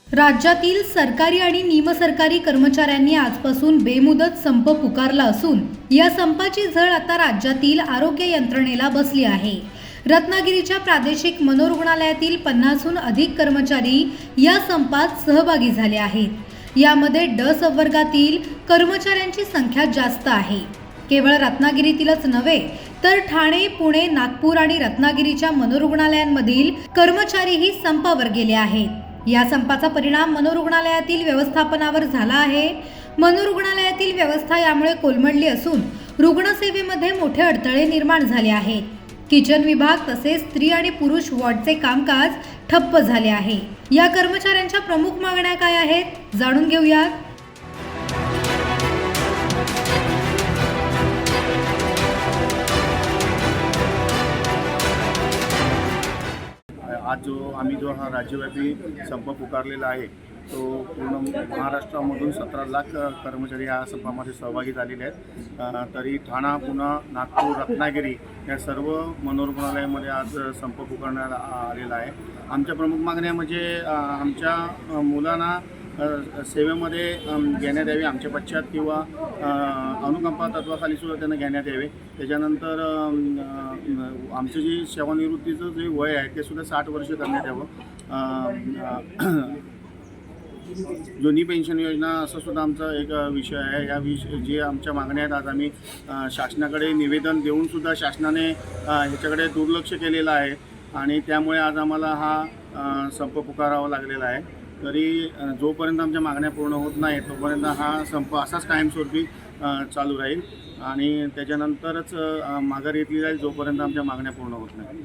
राज्यातील सरकारी आणि निमसरकारी कर्मचाऱ्यांनी आजपासून बेमुदत संप पुकारला असून या संपाची झळ आता राज्यातील आरोग्य यंत्रणेला बसली आहे। रत्नागिरीच्या प्रादेशिक मनोरुग्णालयातील 50हून अधिक कर्मचारी या संपात सहभागी झाले आहेत। यामध्ये ड संवर्गातील कर्मचाऱ्यांची संख्या जास्त आहे। केवळ रत्नागिरीतीलच नव्हे तर ठाणे, पुणे, नागपूर आणि रत्नागिरीच्या मनोरुग्णालयांमधील कर्मचारीही संपावर गेले आहेत। या संपाचा परिणाम मनोरुग्णालयातील व्यवस्थापनावर झाला आहे। मनोरुग्णालयातील व्यवस्था यामुळे कोलमडली असून रुग्णसेवेमध्ये मोठे अडथळे निर्माण झाले आहेत। किचन विभाग तसेच स्त्री आणि पुरुष वॉर्डचे कामकाज ठप्प झाले आहे। या कर्मचाऱ्यांच्या प्रमुख मागण्या काय आहेत जाणून घेऊयात। आज आम्ही हा राज्यव्यापी संप पुकारलेला आहे तो पूर्ण महाराष्ट्रामधून 17 लाख कर्मचारी या संपामध्ये सहभागी झालेले आहेत। तरी ठाणा, पुणे, नागपूर, रत्नागिरी या सर्व मनोरुग्णालयामध्ये आज संप पुकारण्यात आलेला आहे। आमच्या प्रमुख मागण्या म्हणजे आमच्या मुलांना सेवेमध्ये घेण्यात यावे, आमच्या पश्चात किंवा अनुकंपा तत्वाखाली सुद्धा त्यांना घेण्यात यावे। त्याच्यानंतर आमचं जे सेवानिवृत्तीचं जे वय आहे ते सुद्धा 60 वर्ष करण्यात यावं। जुनी पेन्शन योजना असं सुद्धा आमचा एक विषय आहे। या जे आमच्या मागण्या आहेत आज आम्ही शासनाकडे निवेदन देऊन सुद्धा शासनाने ह्याच्याकडे दुर्लक्ष केलेलं आहे आणि त्यामुळे आज आम्हाला हा संप पुकारावा लागलेला आहे। तरी जोपर्यंत आमच्या मागण्या पूर्ण होत नाही तोपर्यंत हा संप असाच कायमस्वरूपी चालू राहील आणि त्याच्यानंतरच माघार घेतली जाईल जोपर्यंत आमच्या मागण्या पूर्ण होत नाही।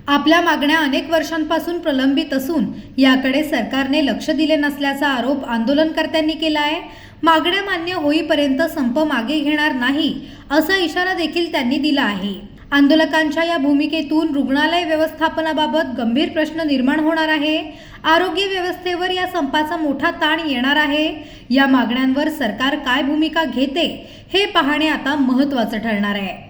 आपल्या मागण्या अनेक वर्षांपासून प्रलंबित असून याकडे सरकारने लक्ष दिले नसल्याचा आरोप आंदोलनकर्त्यांनी केला आहे। मागण्या मान्य होईपर्यंत संप मागे घेणार नाही असा इशारा देखील त्यांनी दिला आहे। आंदोलकांच्या या भूमिकेतून रुग्णालय व्यवस्थापनाबाबत गंभीर प्रश्न निर्माण होणार आहे। आरोग्य व्यवस्थेवर या संपाचा मोठा ताण येणार आहे। या मागण्यांवर सरकार काय भूमिका घेते हे पाहणे आता महत्त्वाचं ठरणार आहे।